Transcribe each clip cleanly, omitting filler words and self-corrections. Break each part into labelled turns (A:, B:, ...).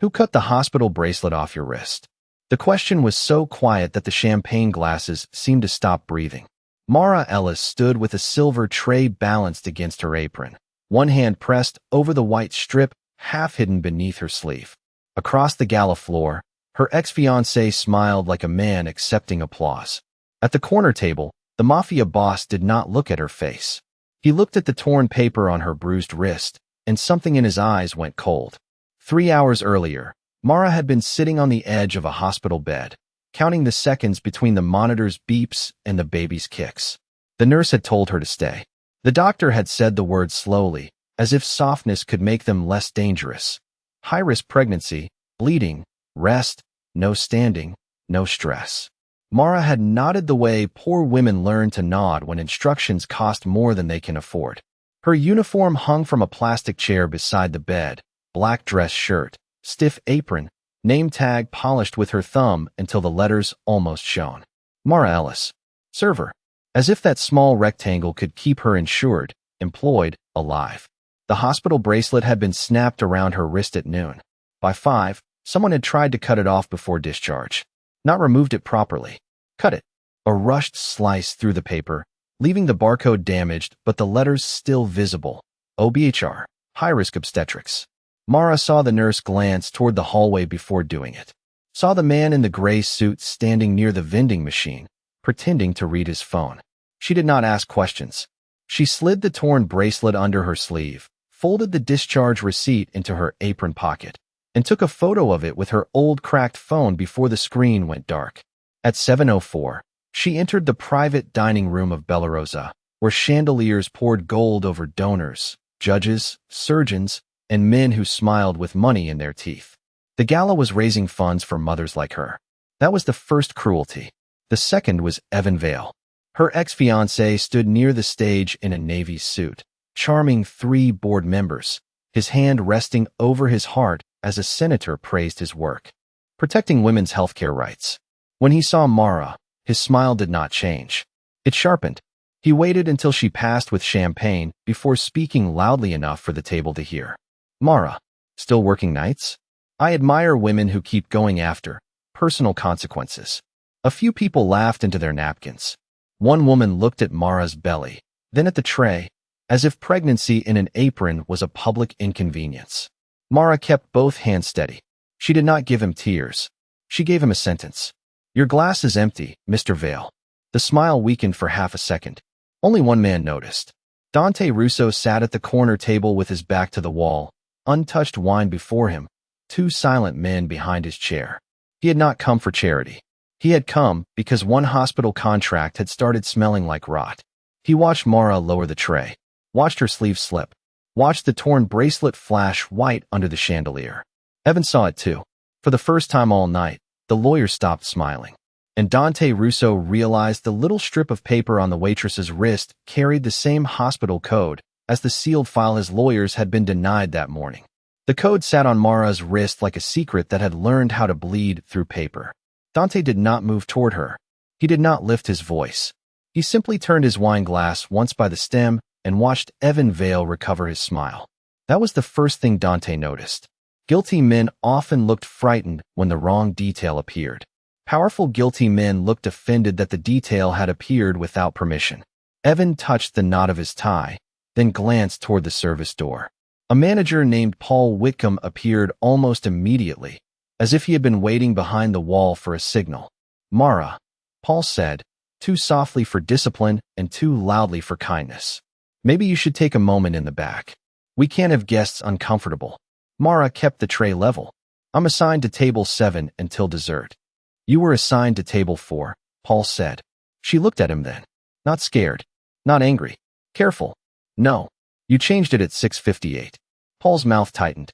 A: Who cut the hospital bracelet off your wrist? The question was so quiet that the champagne glasses seemed to stop breathing. Mara Ellis stood with a silver tray balanced against her apron, one hand pressed over the white strip half hidden beneath her sleeve. Across the gala floor, her ex-fiancé smiled like a man accepting applause. At the corner table, the Mafia boss did not look at her face. He looked at the torn paper on her bruised wrist, and something in his eyes went cold. 3 hours earlier, Mara had been sitting on the edge of a hospital bed, counting the seconds between the monitor's beeps and the baby's kicks. The nurse had told her to stay. The doctor had said the words slowly, as if softness could make them less dangerous. High-risk pregnancy, bleeding, rest, no standing, no stress. Mara had nodded the way poor women learn to nod when instructions cost more than they can afford. Her uniform hung from a plastic chair beside the bed, black dress shirt, stiff apron, name tag polished with her thumb until the letters almost shone. Mara Ellis. Server. As if that small rectangle could keep her insured, employed, alive. The hospital bracelet had been snapped around her wrist at noon. By 5, someone had tried to cut it off before discharge. Not removed it properly. Cut it. A rushed slice through the paper, leaving the barcode damaged but the letters still visible. OBHR. High-risk obstetrics. Mara saw the nurse glance toward the hallway before doing it. Saw the man in the gray suit standing near the vending machine, pretending to read his phone. She did not ask questions. She slid the torn bracelet under her sleeve, folded the discharge receipt into her apron pocket, and took a photo of it with her old cracked phone before the screen went dark. At 7:04, she entered the private dining room of Bella Rosa, where chandeliers poured gold over donors, judges, surgeons, and men who smiled with money in their teeth. The gala was raising funds for mothers like her. That was the first cruelty. The second was Evan Vale. Her ex-fiancé stood near the stage in a Navy suit, charming 3 board members, his hand resting over his heart as a senator praised his work, protecting women's healthcare rights. When he saw Mara, his smile did not change. It sharpened. He waited until she passed with champagne before speaking loudly enough for the table to hear. Mara, still working nights? I admire women who keep going after personal consequences. A few people laughed into their napkins. One woman looked at Mara's belly, then at the tray, as if pregnancy in an apron was a public inconvenience. Mara kept both hands steady. She did not give him tears. She gave him a sentence. Your glass is empty, Mr. Vale. The smile weakened for half a second. Only one man noticed. Dante Russo sat at the corner table with his back to the wall, untouched wine before him, 2 silent men behind his chair. He had not come for charity. He had come because one hospital contract had started smelling like rot. He watched Mara lower the tray, watched her sleeve slip, watched the torn bracelet flash white under the chandelier. Evan saw it too. For the first time all night, the lawyer stopped smiling. And Dante Russo realized the little strip of paper on the waitress's wrist carried the same hospital code as the sealed file his lawyers had been denied that morning. The code sat on Mara's wrist like a secret that had learned how to bleed through paper. Dante did not move toward her. He did not lift his voice. He simply turned his wine glass once by the stem and watched Evan Vale recover his smile. That was the first thing Dante noticed. Guilty men often looked frightened when the wrong detail appeared. Powerful guilty men looked offended that the detail had appeared without permission. Evan touched the knot of his tie, then glanced toward the service door. A manager named Paul Whitcomb appeared almost immediately, as if he had been waiting behind the wall for a signal. Mara, Paul said, too softly for discipline and too loudly for kindness. Maybe you should take a moment in the back. We can't have guests uncomfortable. Mara kept the tray level. I'm assigned to table 7 until dessert. You were assigned to table 4, Paul said. She looked at him then. Not scared. Not angry. Careful. No. You changed it at 6:58. Paul's mouth tightened.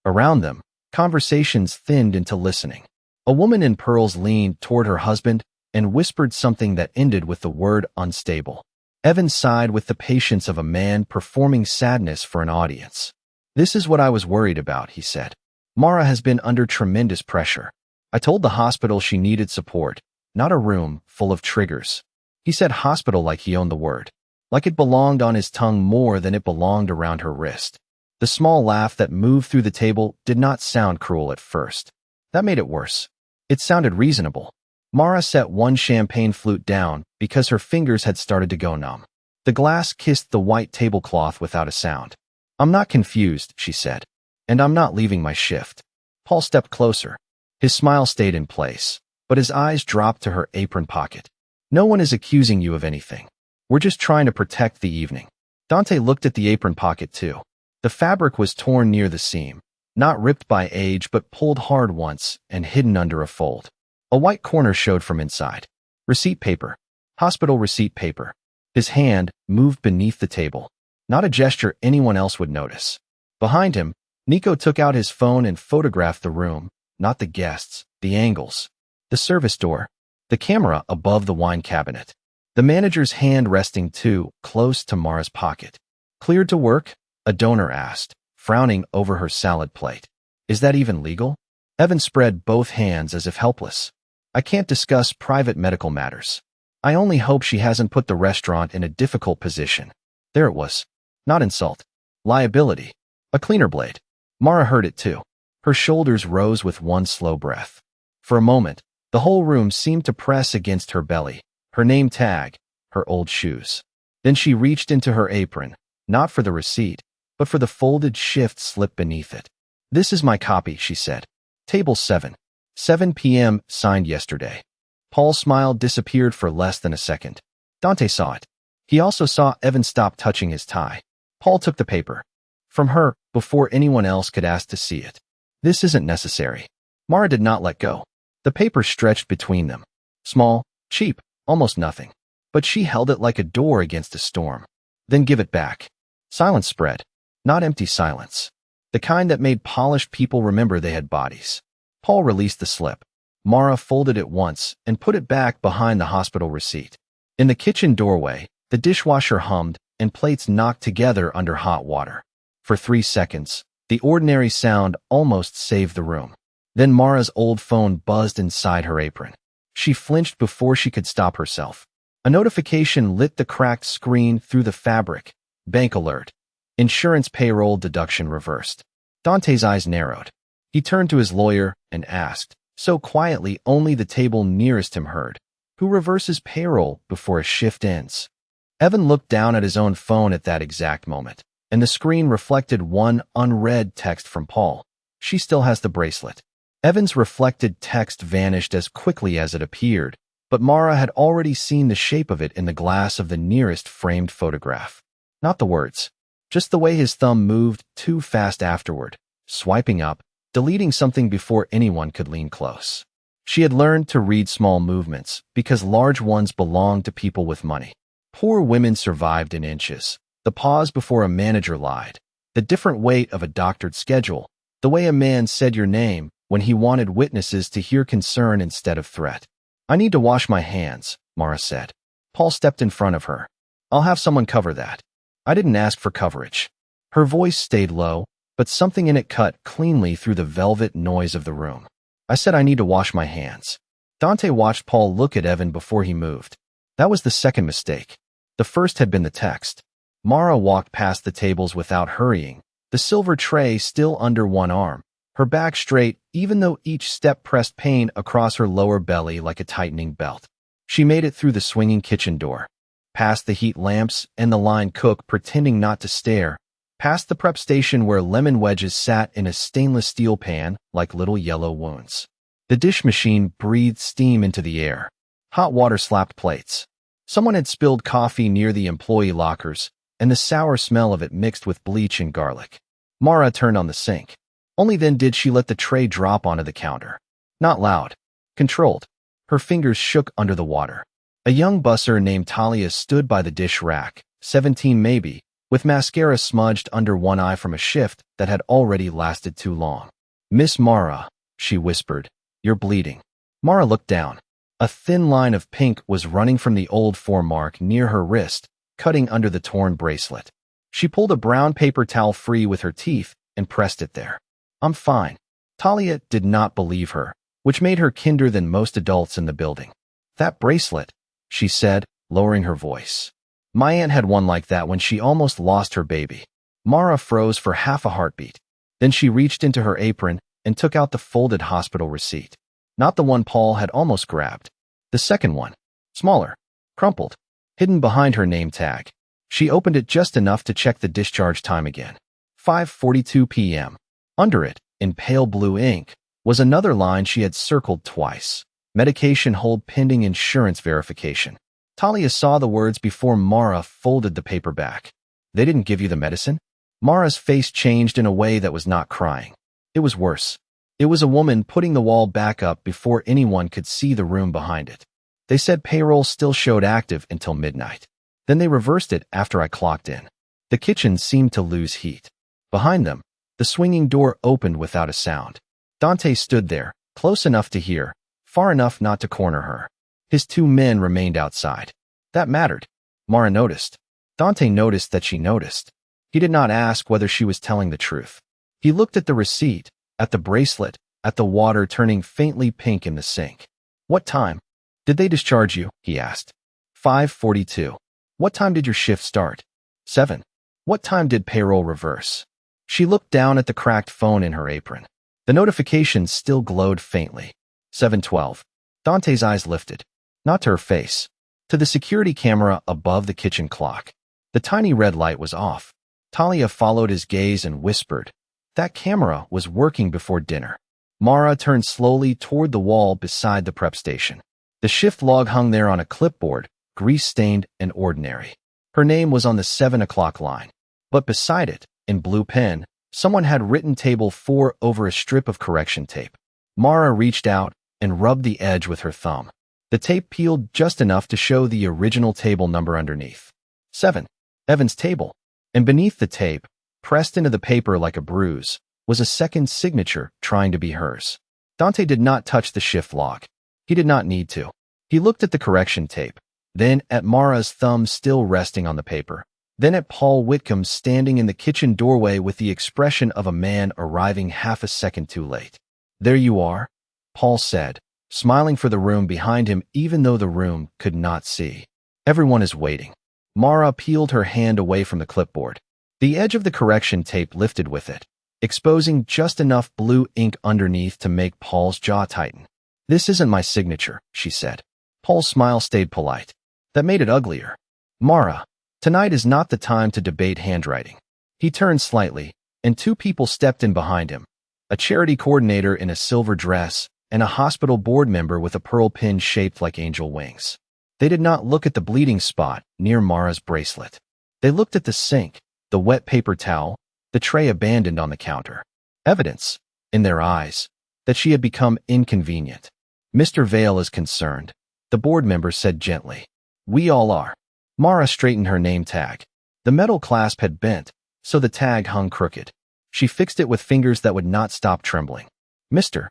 A: Around them, conversations thinned into listening. A woman in pearls leaned toward her husband and whispered something that ended with the word unstable. Evan sighed with the patience of a man performing sadness for an audience. This is what I was worried about, he said. Mara has been under tremendous pressure. I told the hospital she needed support, not a room full of triggers. He said hospital like he owned the word, like it belonged on his tongue more than it belonged around her wrist. The small laugh that moved through the table did not sound cruel at first. That made it worse. It sounded reasonable. Mara set one champagne flute down because her fingers had started to go numb. The glass kissed the white tablecloth without a sound. "I'm not confused," she said. "And I'm not leaving my shift." Paul stepped closer. His smile stayed in place, but his eyes dropped to her apron pocket. "No one is accusing you of anything. We're just trying to protect the evening." Dante looked at the apron pocket too. The fabric was torn near the seam, not ripped by age but pulled hard once and hidden under a fold. A white corner showed from inside. Receipt paper. Hospital receipt paper. His hand moved beneath the table. Not a gesture anyone else would notice. Behind him, Nico took out his phone and photographed the room, not the guests, the angles, the service door, the camera above the wine cabinet. The manager's hand resting too close to Mara's pocket. "Cleared to work?" a donor asked, frowning over her salad plate. "Is that even legal?" Evan spread both hands as if helpless. "I can't discuss private medical matters. I only hope she hasn't put the restaurant in a difficult position." There it was. Not insult. Liability. A cleaner blade. Mara heard it too. Her shoulders rose with one slow breath. For a moment, the whole room seemed to press against her belly, her name tag, her old shoes. Then she reached into her apron, not for the receipt, but for the folded shift slip beneath it. "This is my copy," she said. "Table 7. 7 p.m. signed yesterday." Paul's smile disappeared for less than a second. Dante saw it. He also saw Evan stop touching his tie. Paul took the paper from her before anyone else could ask to see it. "This isn't necessary." Mara did not let go. The paper stretched between them. Small, cheap, almost nothing. But she held it like a door against a storm. "Then give it back." Silence spread. Not empty silence. The kind that made polished people remember they had bodies. Paul released the slip. Mara folded it once and put it back behind the hospital receipt. In the kitchen doorway, the dishwasher hummed and plates knocked together under hot water. For 3 seconds, the ordinary sound almost saved the room. Then Mara's old phone buzzed inside her apron. She flinched before she could stop herself. A notification lit the cracked screen through the fabric. "Bank alert. Insurance payroll deduction reversed." Dante's eyes narrowed. He turned to his lawyer and asked, so quietly only the table nearest him heard, "Who reverses payroll before a shift ends?" Evan looked down at his own phone at that exact moment, and the screen reflected one unread text from Paul. "She still has the bracelet." Evan's reflected text vanished as quickly as it appeared, but Mara had already seen the shape of it in the glass of the nearest framed photograph. Not the words, just the way his thumb moved too fast afterward, swiping up, deleting something before anyone could lean close. She had learned to read small movements because large ones belonged to people with money. Poor women survived in inches. The pause before a manager lied, the different weight of a doctored schedule, the way a man said your name when he wanted witnesses to hear concern instead of threat. "I need to wash my hands," Mara said. Paul stepped in front of her. "I'll have someone cover that." "I didn't ask for coverage." Her voice stayed low, but something in it cut cleanly through the velvet noise of the room. "I said I need to wash my hands." Dante watched Paul look at Evan before he moved. That was the second mistake. The first had been the text. Mara walked past the tables without hurrying, the silver tray still under one arm, her back straight even though each step pressed pain across her lower belly like a tightening belt. She made it through the swinging kitchen door, past the heat lamps and the line cook pretending not to stare, past the prep station where lemon wedges sat in a stainless steel pan like little yellow wounds. The dish machine breathed steam into the air. Hot water slapped plates. Someone had spilled coffee near the employee lockers, and the sour smell of it mixed with bleach and garlic. Mara turned on the sink. Only then did she let the tray drop onto the counter. Not loud. Controlled. Her fingers shook under the water. A young busser named Talia stood by the dish rack, 17 maybe, with mascara smudged under one eye from a shift that had already lasted too long. "Miss Mara," she whispered, "you're bleeding." Mara looked down. A thin line of pink was running from the old foremark near her wrist, cutting under the torn bracelet. She pulled a brown paper towel free with her teeth and pressed it there. "I'm fine." Talia did not believe her, which made her kinder than most adults in the building. "That bracelet," she said, lowering her voice. "My aunt had one like that when she almost lost her baby." Mara froze for half a heartbeat. Then she reached into her apron and took out the folded hospital receipt. Not the one Paul had almost grabbed. The second one. Smaller. Crumpled. Hidden behind her name tag. She opened it just enough to check the discharge time again. 5:42 p.m. Under it, in pale blue ink, was another line she had circled twice. Medication hold pending insurance verification. Talia saw the words before Mara folded the paper back. They didn't give you the medicine? Mara's face changed in a way that was not crying. It was worse. It was a woman putting the wall back up before anyone could see the room behind it. They said payroll still showed active until midnight. Then they reversed it after I clocked in. The kitchen seemed to lose heat. Behind them, the swinging door opened without a sound. Dante stood there, close enough to hear, far enough not to corner her. His two men remained outside. That mattered. Mara noticed. Dante noticed that she noticed. He did not ask whether she was telling the truth. He looked at the receipt, at the bracelet, at the water turning faintly pink in the sink. What time? Did they discharge you? He asked. 5:42. What time did your shift start? 7. What time did payroll reverse? She looked down at the cracked phone in her apron. The notifications still glowed faintly. 7:12. Dante's eyes lifted. Not to her face. To the security camera above the kitchen clock. The tiny red light was off. Talia followed his gaze and whispered. That camera was working before dinner. Mara turned slowly toward the wall beside the prep station. The shift log hung there on a clipboard, grease-stained and ordinary. Her name was on the 7 o'clock line. But beside it, in blue pen, someone had written table 4 over a strip of correction tape. Mara reached out and rubbed the edge with her thumb. The tape peeled just enough to show the original table number underneath. 7. Evan's table. And beneath the tape, pressed into the paper like a bruise, was a second signature trying to be hers. Dante did not touch the shift log. He did not need to. He looked at the correction tape, then at Mara's thumb still resting on the paper, then at Paul Whitcomb standing in the kitchen doorway with the expression of a man arriving half a second too late. There you are, Paul said, smiling for the room behind him even though the room could not see. Everyone is waiting. Mara peeled her hand away from the clipboard. The edge of the correction tape lifted with it, exposing just enough blue ink underneath to make Paul's jaw tighten. This isn't my signature, she said. Paul's smile stayed polite. That made it uglier. Mara, tonight is not the time to debate handwriting. He turned slightly, and two people stepped in behind him. A charity coordinator in a silver dress and a hospital board member with a pearl pin shaped like angel wings. They did not look at the bleeding spot near Mara's bracelet. They looked at the sink, the wet paper towel, the tray abandoned on the counter. Evidence, in their eyes, that she had become inconvenient. Mr. Vale is concerned, the board member said gently. We all are. Mara straightened her name tag. The metal clasp had bent, so the tag hung crooked. She fixed it with fingers that would not stop trembling. Mr.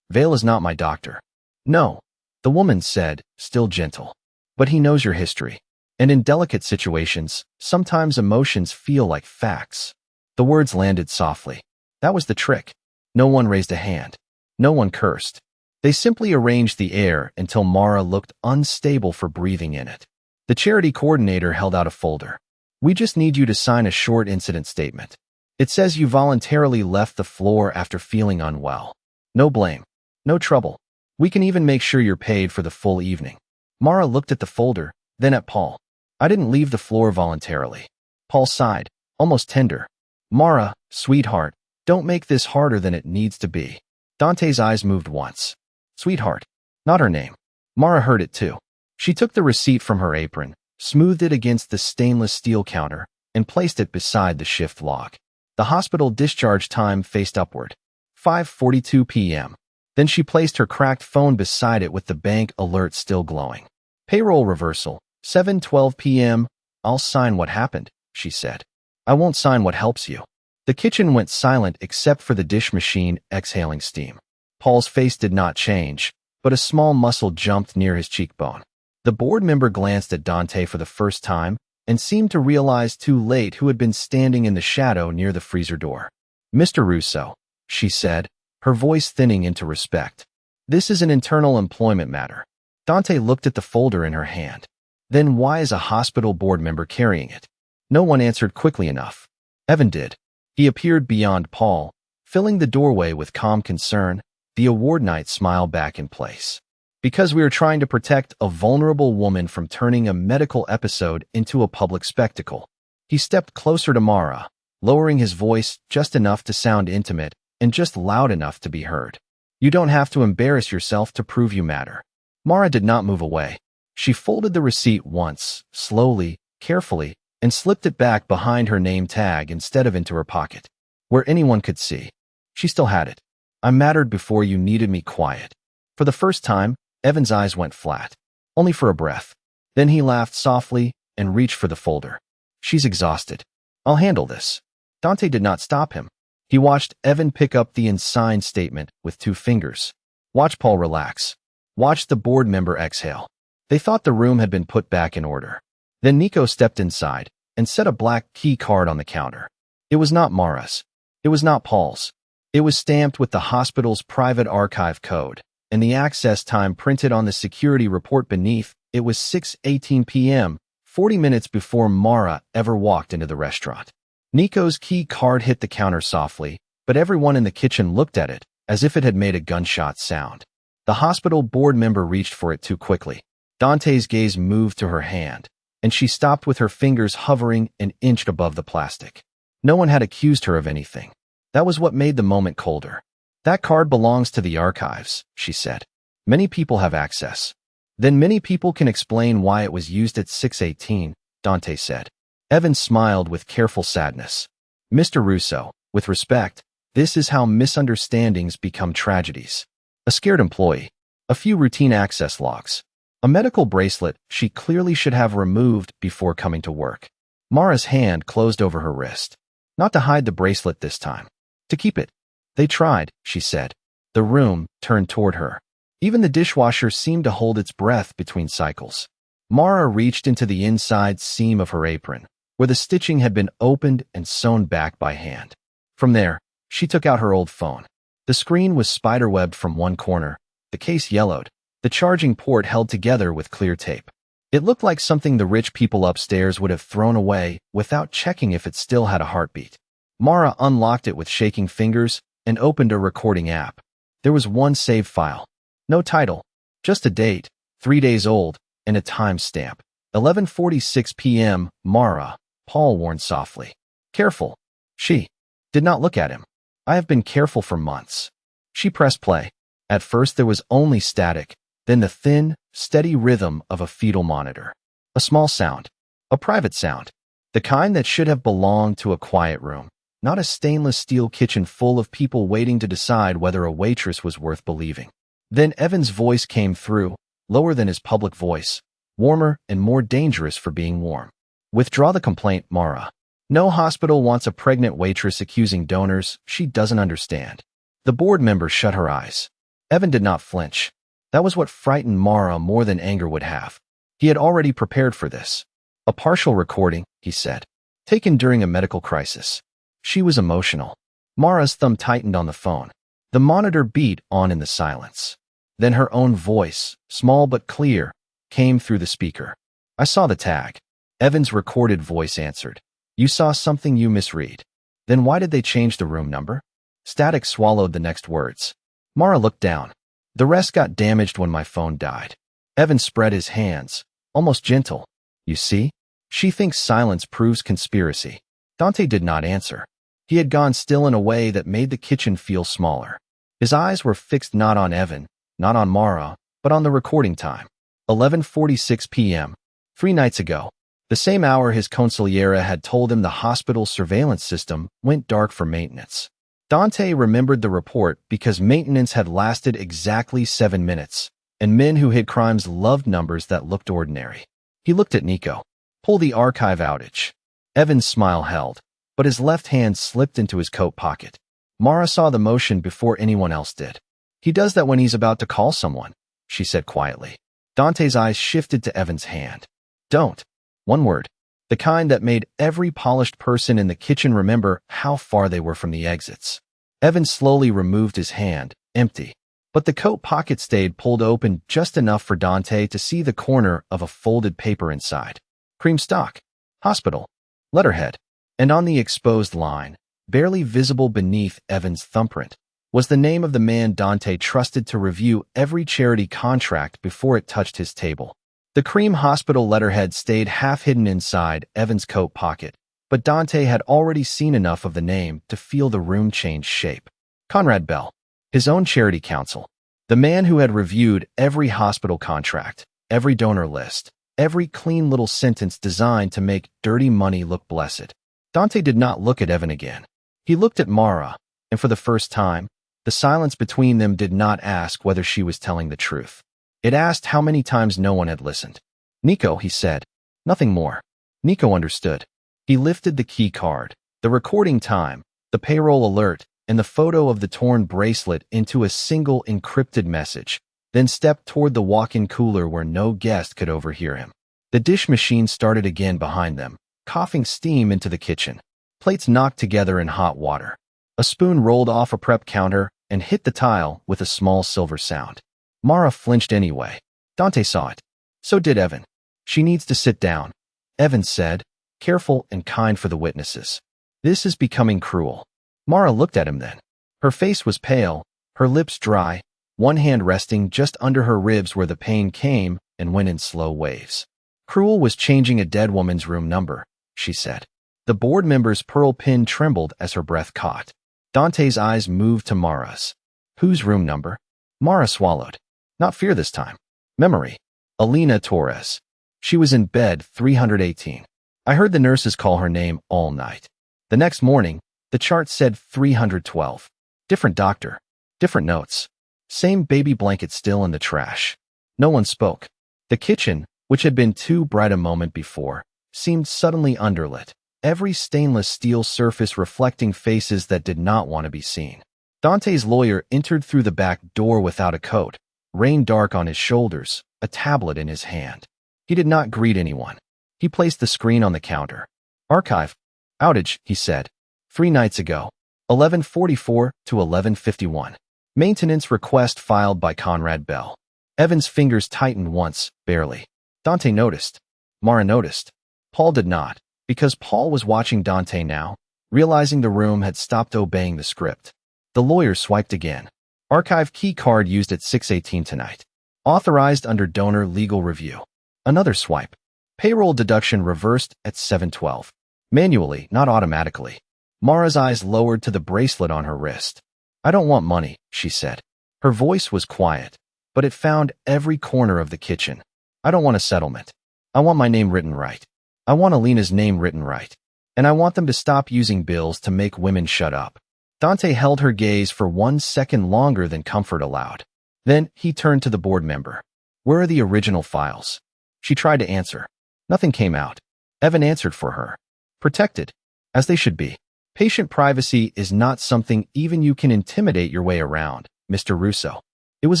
A: Vale is not my doctor. No, the woman said, still gentle. But he knows your history. And in delicate situations, sometimes emotions feel like facts. The words landed softly. That was the trick. No one raised a hand. No one cursed. They simply arranged the air until Mara looked unstable for breathing in it. The charity coordinator held out a folder. We just need you to sign a short incident statement. It says you voluntarily left the floor after feeling unwell. No blame. No trouble. We can even make sure you're paid for the full evening. Mara looked at the folder, then at Paul. I didn't leave the floor voluntarily. Paul sighed, almost tender. Mara, sweetheart, don't make this harder than it needs to be. Dante's eyes moved once. Sweetheart. Not her name. Mara heard it too. She took the receipt from her apron, smoothed it against the stainless steel counter, and placed it beside the shift log. The hospital discharge time faced upward. 5:42 p.m. Then she placed her cracked phone beside it with the bank alert still glowing. Payroll reversal, 7:12 p.m. I'll sign what happened, she said. I won't sign what helps you. The kitchen went silent except for the dish machine exhaling steam. Paul's face did not change, but a small muscle jumped near his cheekbone. The board member glanced at Dante for the first time and seemed to realize too late who had been standing in the shadow near the freezer door. Mr. Russo, she said, her voice thinning into respect. This is an internal employment matter. Dante looked at the folder in her hand. Then why is a hospital board member carrying it? No one answered quickly enough. Evan did. He appeared beyond Paul, filling the doorway with calm concern, the award night smile back in place. Because we are trying to protect a vulnerable woman from turning a medical episode into a public spectacle. He stepped closer to Mara, lowering his voice just enough to sound intimate and just loud enough to be heard. You don't have to embarrass yourself to prove you matter. Mara did not move away. She folded the receipt once, slowly, carefully, and slipped it back behind her name tag instead of into her pocket, where anyone could see. She still had it. I mattered before you needed me. Quiet. For the first time, Evan's eyes went flat, only for a breath. Then he laughed softly and reached for the folder. She's exhausted. I'll handle this. Dante did not stop him. He watched Evan pick up the unsigned statement with 2 fingers. Watch Paul relax. Watch the board member exhale. They thought the room had been put back in order. Then Nico stepped inside and set a black key card on the counter. It was not Mara's. It was not Paul's. It was stamped with the hospital's private archive code, and the access time printed on the security report beneath. It was 6:18 p.m., 40 minutes before Mara ever walked into the restaurant. Nico's key card hit the counter softly, but everyone in the kitchen looked at it as if it had made a gunshot sound. The hospital board member reached for it too quickly. Dante's gaze moved to her hand, and she stopped with her fingers hovering an inch above the plastic. No one had accused her of anything. That was what made the moment colder. That card belongs to the archives, she said. Many people have access. Then many people can explain why it was used at 6:18, Dante said. Evan smiled with careful sadness. Mr. Russo, with respect, this is how misunderstandings become tragedies. A scared employee. A few routine access logs. A medical bracelet she clearly should have removed before coming to work. Mara's hand closed over her wrist. Not to hide the bracelet this time. To keep it. They tried, she said. The room turned toward her. Even the dishwasher seemed to hold its breath between cycles. Mara reached into the inside seam of her apron, where the stitching had been opened and sewn back by hand. From there, she took out her old phone. The screen was spiderwebbed from one corner, the case yellowed, the charging port held together with clear tape. It looked like something the rich people upstairs would have thrown away without checking if it still had a heartbeat. Mara unlocked it with shaking fingers and opened a recording app. There was one saved file. No title, just a date, 3 days old, and a time stamp. 11:46 p.m., Mara, Paul warned softly. Careful. She did not look at him. I have been careful for months. She pressed play. At first there was only static, then the thin, steady rhythm of a fetal monitor. A small sound. A private sound. The kind that should have belonged to a quiet room, not a stainless steel kitchen full of people waiting to decide whether a waitress was worth believing. Then Evan's voice came through, lower than his public voice, warmer and more dangerous for being warm. Withdraw the complaint, Mara. No hospital wants a pregnant waitress accusing donors she doesn't understand. The board member shut her eyes. Evan did not flinch. That was what frightened Mara more than anger would have. He had already prepared for this. A partial recording, he said, taken during a medical crisis. She was emotional. Mara's thumb tightened on the phone. The monitor beat on in the silence. Then her own voice, small but clear, came through the speaker. I saw the tag. Evan's recorded voice answered. You saw something you misread. Then why did they change the room number? Static swallowed the next words. Mara looked down. The rest got damaged when my phone died. Evan spread his hands, almost gentle. You see? She thinks silence proves conspiracy. Dante did not answer. He had gone still in a way that made the kitchen feel smaller. His eyes were fixed not on Evan, not on Mara, but on the recording time. 11:46 p.m. 3 nights ago. The same hour his consigliera had told him the hospital's surveillance system went dark for maintenance. Dante remembered the report because maintenance had lasted exactly 7 minutes, and men who hid crimes loved numbers that looked ordinary. He looked at Nico. Pull the archive outage. Evan's smile held, but his left hand slipped into his coat pocket. Mara saw the motion before anyone else did. He does that when he's about to call someone, she said quietly. Dante's eyes shifted to Evan's hand. Don't. One word. The kind that made every polished person in the kitchen remember how far they were from the exits. Evan slowly removed his hand, empty. But the coat pocket stayed pulled open just enough for Dante to see the corner of a folded paper inside. Cream stock. Hospital. Letterhead. And on the exposed line, barely visible beneath Evan's thumbprint, was the name of the man Dante trusted to review every charity contract before it touched his table. The cream hospital letterhead stayed half-hidden inside Evan's coat pocket, but Dante had already seen enough of the name to feel the room change shape. Conrad Bell, his own charity counsel, the man who had reviewed every hospital contract, every donor list, every clean little sentence designed to make dirty money look blessed. Dante did not look at Evan again. He looked at Mara, and for the first time, the silence between them did not ask whether she was telling the truth. It asked how many times no one had listened. Nico, he said. Nothing more. Nico understood. He lifted the key card, the recording time, the payroll alert, and the photo of the torn bracelet into a single encrypted message, then stepped toward the walk-in cooler where no guest could overhear him. The dish machine started again behind them, coughing steam into the kitchen. Plates knocked together in hot water. A spoon rolled off a prep counter and hit the tile with a small silver sound. Mara flinched anyway. Dante saw it. So did Evan. She needs to sit down, Evan said, careful and kind for the witnesses. This is becoming cruel. Mara looked at him then. Her face was pale, her lips dry, one hand resting just under her ribs where the pain came and went in slow waves. Cruel was changing a dead woman's room number, she said. The board member's pearl pin trembled as her breath caught. Dante's eyes moved to Mara's. Whose room number? Mara swallowed. Not fear this time. Memory. Alina Torres. She was in bed 318. I heard the nurses call her name all night. The next morning, the chart said 312. Different doctor. Different notes. Same baby blanket still in the trash. No one spoke. The kitchen, which had been too bright a moment before, seemed suddenly underlit. Every stainless steel surface reflecting faces that did not want to be seen. Dante's lawyer entered through the back door without a coat, rain dark on his shoulders, a tablet in his hand. He did not greet anyone. He placed the screen on the counter. Archive. Outage, he said. 3 nights ago. 11:44 to 11:51. Maintenance request filed by Conrad Bell. Evan's fingers tightened once, barely. Dante noticed. Mara noticed. Paul did not. Because Paul was watching Dante now, realizing the room had stopped obeying the script. The lawyer swiped again. Archive key card used at 6:18 tonight. Authorized under donor legal review. Another swipe. Payroll deduction reversed at 7:12. Manually, not automatically. Mara's eyes lowered to the bracelet on her wrist. I don't want money, she said. Her voice was quiet, but it found every corner of the kitchen. I don't want a settlement. I want my name written right. I want Alina's name written right. And I want them to stop using bills to make women shut up. Dante held her gaze for 1 second longer than comfort allowed. Then he turned to the board member. Where are the original files? She tried to answer. Nothing came out. Evan answered for her. Protected. As they should be. Patient privacy is not something even you can intimidate your way around, Mr. Russo. It was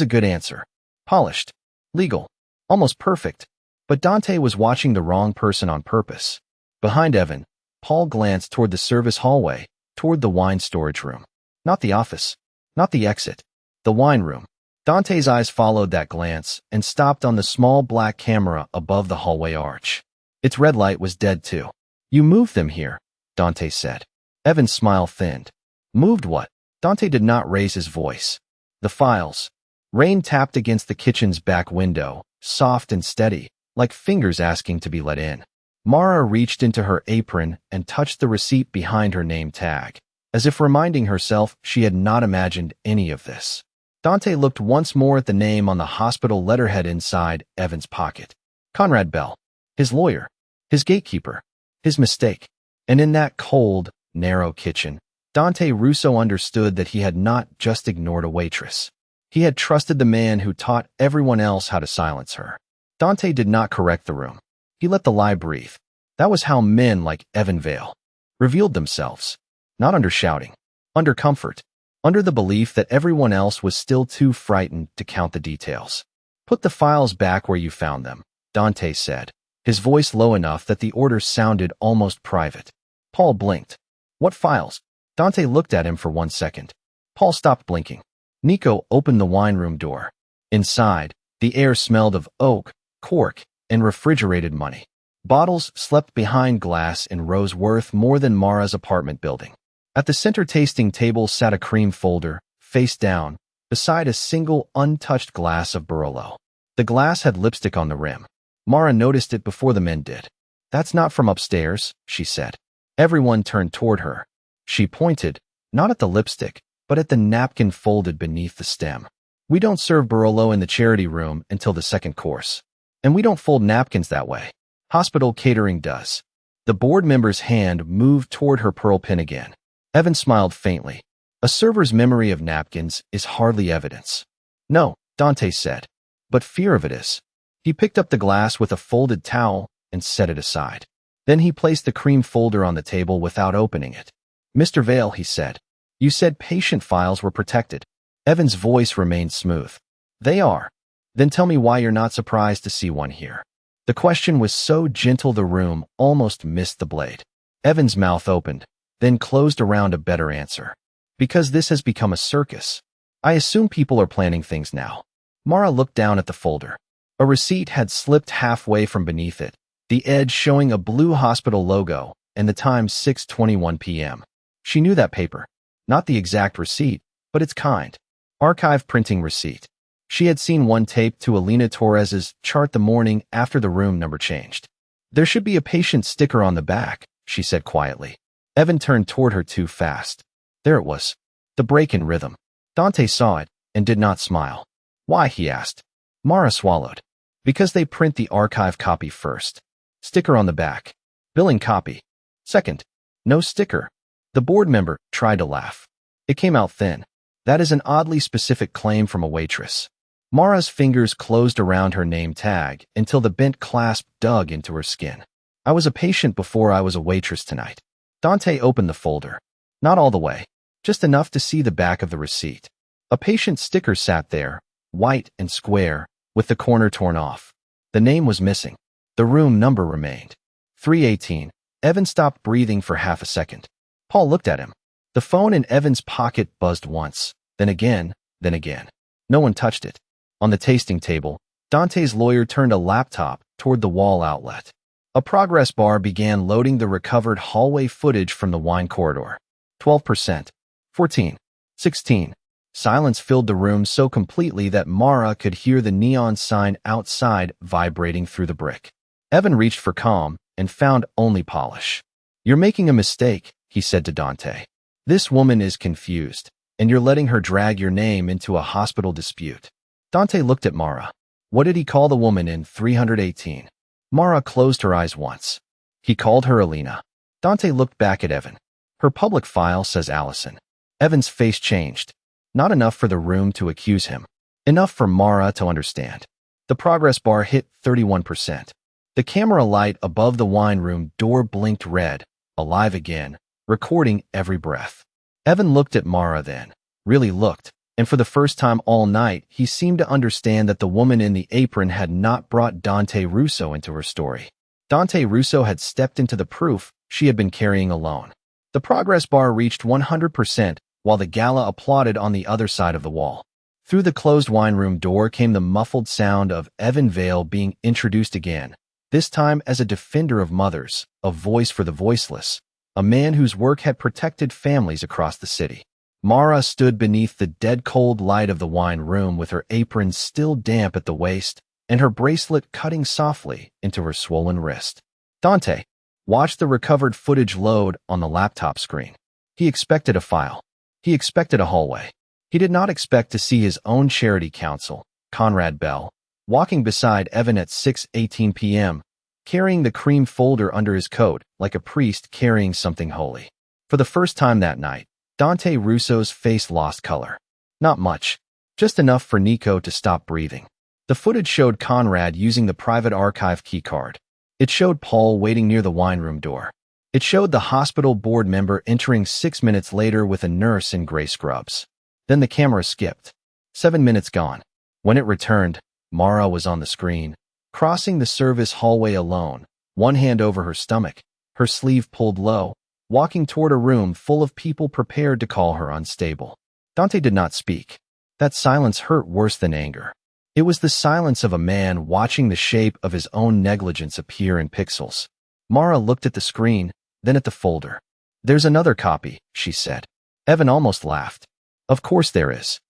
A: a good answer. Polished. Legal. Almost perfect. But Dante was watching the wrong person on purpose. Behind Evan, Paul glanced toward the service hallway, toward the wine storage room. Not the office. Not the exit. The wine room. Dante's eyes followed that glance and stopped on the small black camera above the hallway arch. Its red light was dead too. You moved them here, Dante said. Evan's smile thinned. Moved what? Dante did not raise his voice. The files. Rain tapped against the kitchen's back window, soft and steady, like fingers asking to be let in. Mara reached into her apron and touched the receipt behind her name tag, as if reminding herself she had not imagined any of this. Dante looked once more at the name on the hospital letterhead inside Evan's pocket. Conrad Bell. His lawyer. His gatekeeper. His mistake. And in that cold, narrow kitchen, Dante Russo understood that he had not just ignored a waitress. He had trusted the man who taught everyone else how to silence her. Dante did not correct the room. He let the lie breathe. That was how men like Evan Vale revealed themselves. Not under shouting. Under comfort. Under the belief that everyone else was still too frightened to count the details. Put the files back where you found them, Dante said, his voice low enough that the order sounded almost private. Paul blinked. What files? Dante looked at him for 1 second. Paul stopped blinking. Nico opened the wine room door. Inside, the air smelled of oak, cork, and refrigerated money. Bottles slept behind glass in rows worth more than Mara's apartment building. At the center tasting table sat a cream folder, face down, beside a single untouched glass of Barolo. The glass had lipstick on the rim. Mara noticed it before the men did. "That's not from upstairs," she said. Everyone turned toward her. She pointed, not at the lipstick, but at the napkin folded beneath the stem. "We don't serve Barolo in the charity room until the second course. And we don't fold napkins that way. Hospital catering does." The board member's hand moved toward her pearl pin again. Evan smiled faintly. "A server's memory of napkins is hardly evidence." "No," Dante said. "But fear of it is." He picked up the glass with a folded towel and set it aside. Then he placed the cream folder on the table without opening it. "Mr. Vale," he said, "you said patient files were protected." Evan's voice remained smooth. "They are." "Then tell me why you're not surprised to see one here." The question was so gentle the room almost missed the blade. Evan's mouth opened, then closed around a better answer. "Because this has become a circus. I assume people are planning things now." Mara looked down at the folder. A receipt had slipped halfway from beneath it, the edge showing a blue hospital logo and the time 6:21 p.m. She knew that paper. Not the exact receipt, but its kind. Archive printing receipt. She had seen one taped to Alina Torres's chart the morning after the room number changed. "There should be a patient sticker on the back," she said quietly. Evan turned toward her too fast. There it was. The break in rhythm. Dante saw it and did not smile. "Why?" he asked. Mara swallowed. "Because they print the archive copy first. Sticker on the back. Billing copy. Second. No sticker." The board member tried to laugh. It came out thin. "That is an oddly specific claim from a waitress." Mara's fingers closed around her name tag until the bent clasp dug into her skin. "I was a patient before I was a waitress tonight." Dante opened the folder. Not all the way. Just enough to see the back of the receipt. A patient sticker sat there, white and square, with the corner torn off. The name was missing. The room number remained. 318. Evan stopped breathing for half a second. Paul looked at him. The phone in Evan's pocket buzzed once, then again, then again. No one touched it. On the tasting table, Dante's lawyer turned a laptop toward the wall outlet. A progress bar began loading the recovered hallway footage from the wine corridor. 12%. 14. 16. Silence filled the room so completely that Mara could hear the neon sign outside vibrating through the brick. Evan reached for calm and found only polish. "You're making a mistake," he said to Dante. "This woman is confused, and you're letting her drag your name into a hospital dispute." Dante looked at Mara. "What did he call the woman in 318? Mara closed her eyes once. "He called her Alina." Dante looked back at Evan. "Her public file says Allison." Evan's face changed. Not enough for the room to accuse him. Enough for Mara to understand. The progress bar hit 31%. The camera light above the wine room door blinked red, alive again, recording every breath. Evan looked at Mara then, really looked, and for the first time all night, he seemed to understand that the woman in the apron had not brought Dante Russo into her story. Dante Russo had stepped into the proof she had been carrying alone. The progress bar reached 100%, while the gala applauded on the other side of the wall. Through the closed wine room door came the muffled sound of Evan Vale being introduced again, this time as a defender of mothers, a voice for the voiceless, a man whose work had protected families across the city. Mara stood beneath the dead-cold light of the wine room with her apron still damp at the waist and her bracelet cutting softly into her swollen wrist. Dante watched the recovered footage load on the laptop screen. He expected a file. He expected a hallway. He did not expect to see his own charity counsel, Conrad Bell, walking beside Evan at 6:18 p.m., carrying the cream folder under his coat like a priest carrying something holy. For the first time that night, Dante Russo's face lost color. Not much, just enough for Nico to stop breathing. The footage showed Conrad using the private archive keycard. It showed Paul waiting near the wine room door. It showed the hospital board member entering 6 minutes later with a nurse in gray scrubs. Then the camera skipped. 7 minutes gone. When it returned, Mara was on the screen, crossing the service hallway alone, one hand over her stomach, her sleeve pulled low, walking toward a room full of people prepared to call her unstable. Dante did not speak. That silence hurt worse than anger. It was the silence of a man watching the shape of his own negligence appear in pixels. Mara looked at the screen, then at the folder. "There's another copy," she said. Evan almost laughed. "Of course there is."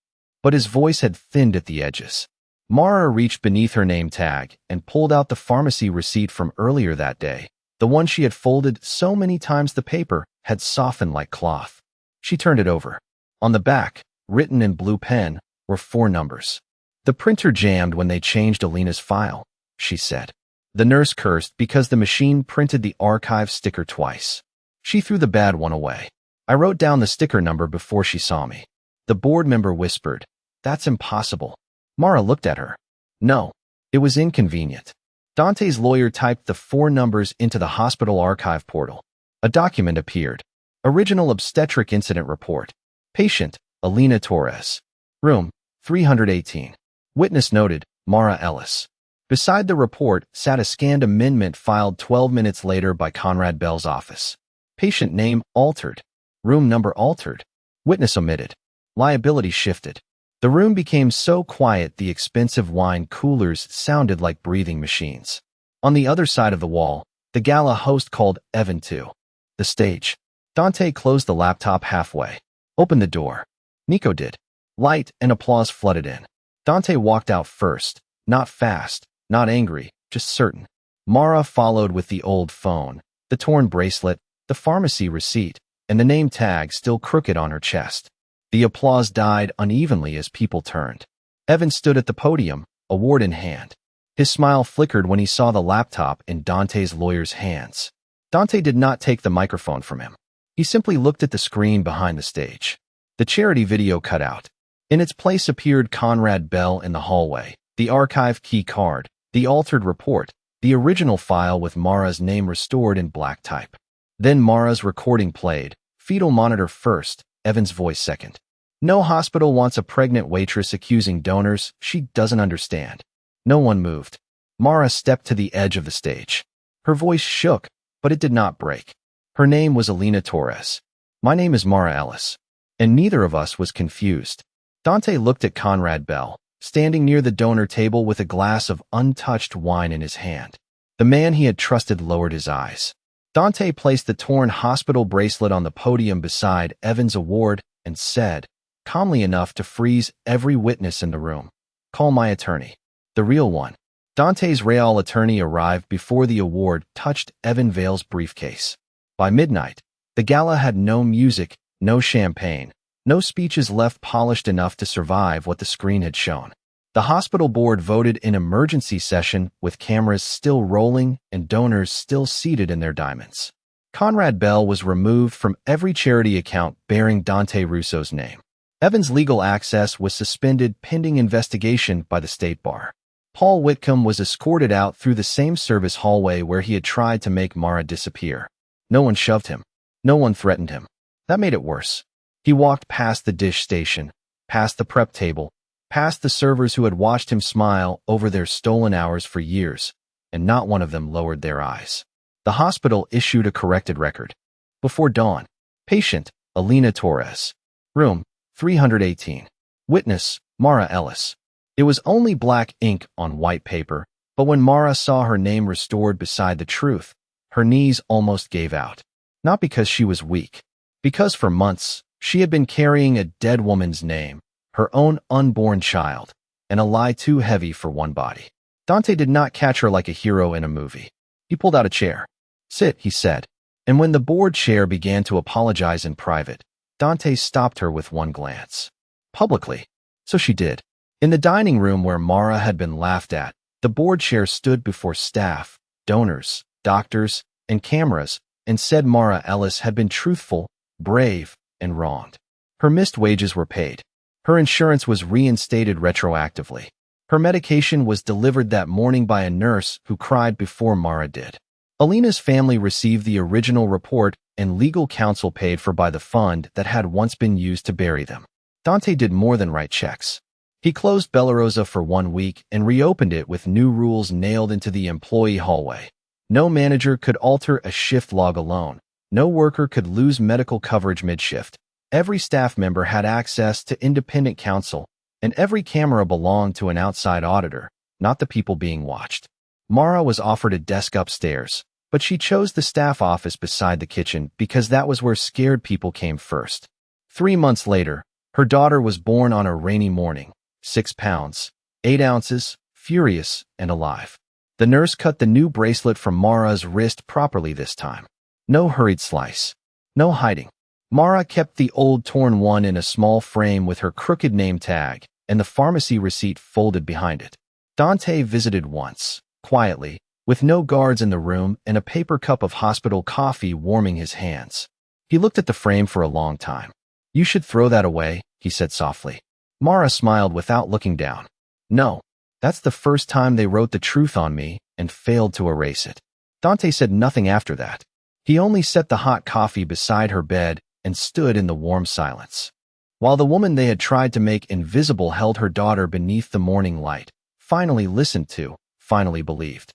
A: But his voice had thinned at the edges. Mara reached beneath her name tag and pulled out the pharmacy receipt from earlier that day, the one she had folded so many times the paper had softened like cloth. She turned it over. On the back, written in blue pen, were 4 numbers. "The printer jammed when they changed Alina's file," she said. The nurse cursed because the machine printed the archive sticker twice. She threw the bad one away. "I wrote down the sticker number before she saw me." The board member whispered, "That's impossible." Mara looked at her. No, it was inconvenient. Dante's lawyer typed the 4 numbers into the hospital archive portal. A document appeared. Original obstetric incident report. Patient, Alina Torres. Room, 318. Witness noted, Mara Ellis. Beside the report sat a scanned amendment filed 12 minutes later by Conrad Bell's office. Patient name altered. Room number altered. Witness omitted. Liability shifted. The room became so quiet the expensive wine coolers sounded like breathing machines. On the other side of the wall, the gala host called Evan to the stage. Dante closed the laptop halfway. Opened the door. Nico did. Light and applause flooded in. Dante walked out first, not fast, not angry, just certain. Mara followed with the old phone, the torn bracelet, the pharmacy receipt, and the name tag still crooked on her chest. The applause died unevenly as people turned. Evan stood at the podium, award in hand. His smile flickered when he saw the laptop in Dante's lawyer's hands. Dante did not take the microphone from him. He simply looked at the screen behind the stage. The charity video cut out. In its place appeared Conrad Bell in the hallway, the archive key card, the altered report, the original file with Mara's name restored in black type. Then Mara's recording played, fetal monitor first, Evan's voice second. "No hospital wants a pregnant waitress accusing donors she doesn't understand." No one moved. Mara stepped to the edge of the stage. Her voice shook, but it did not break. Her name was Alina Torres. "My name is Mara Ellis." And neither of us was confused. Dante looked at Conrad Bell, standing near the donor table with a glass of untouched wine in his hand. The man he had trusted lowered his eyes. Dante placed the torn hospital bracelet on the podium beside Evan's award and said, calmly enough to freeze every witness in the room, "Call my attorney. The real one." Dante's real attorney arrived before the award touched Evan Vale's briefcase. By midnight, the gala had no music, no champagne, no speeches left polished enough to survive what the screen had shown. The hospital board voted in emergency session with cameras still rolling and donors still seated in their diamonds. Conrad Bell was removed from every charity account bearing Dante Russo's name. Evan's legal access was suspended pending investigation by the State Bar. Paul Whitcomb was escorted out through the same service hallway where he had tried to make Mara disappear. No one shoved him. No one threatened him. That made it worse. He walked past the dish station, past the prep table, past the servers who had watched him smile over their stolen hours for years, and not one of them lowered their eyes. The hospital issued a corrected record. Before dawn, patient, Alina Torres. Room, 318. Witness, Mara Ellis. It was only black ink on white paper, but when Mara saw her name restored beside the truth, her knees almost gave out. Not because she was weak, because for months, she had been carrying a dead woman's name, her own unborn child, and a lie too heavy for one body. Dante did not catch her like a hero in a movie. He pulled out a chair. "Sit," he said. And when the board chair began to apologize in private, Dante stopped her with one glance. Publicly. So she did. In the dining room where Mara had been laughed at, the board chair stood before staff, donors, doctors, and cameras, and said Mara Ellis had been truthful, brave, and wronged. Her missed wages were paid. Her insurance was reinstated retroactively. Her medication was delivered that morning by a nurse who cried before Mara did. Alina's family received the original report and legal counsel paid for by the fund that had once been used to bury them. Dante did more than write checks. He closed Bellarosa for 1 week and reopened it with new rules nailed into the employee hallway. No manager could alter a shift log alone. No worker could lose medical coverage mid-shift. Every staff member had access to independent counsel, and every camera belonged to an outside auditor, not the people being watched. Mara was offered a desk upstairs, but she chose the staff office beside the kitchen because that was where scared people came first. 3 months later, her daughter was born on a rainy morning, 6 pounds, 8 ounces, furious and alive. The nurse cut the new bracelet from Mara's wrist properly this time. No hurried slice. No hiding. Mara kept the old torn one in a small frame with her crooked name tag and the pharmacy receipt folded behind it. Dante visited once, quietly, with no guards in the room and a paper cup of hospital coffee warming his hands. He looked at the frame for a long time. "You should throw that away," he said softly. Mara smiled without looking down. "No, that's the first time they wrote the truth on me and failed to erase it." Dante said nothing after that. He only set the hot coffee beside her bed and stood in the warm silence. While the woman they had tried to make invisible held her daughter beneath the morning light, finally listened to, finally believed.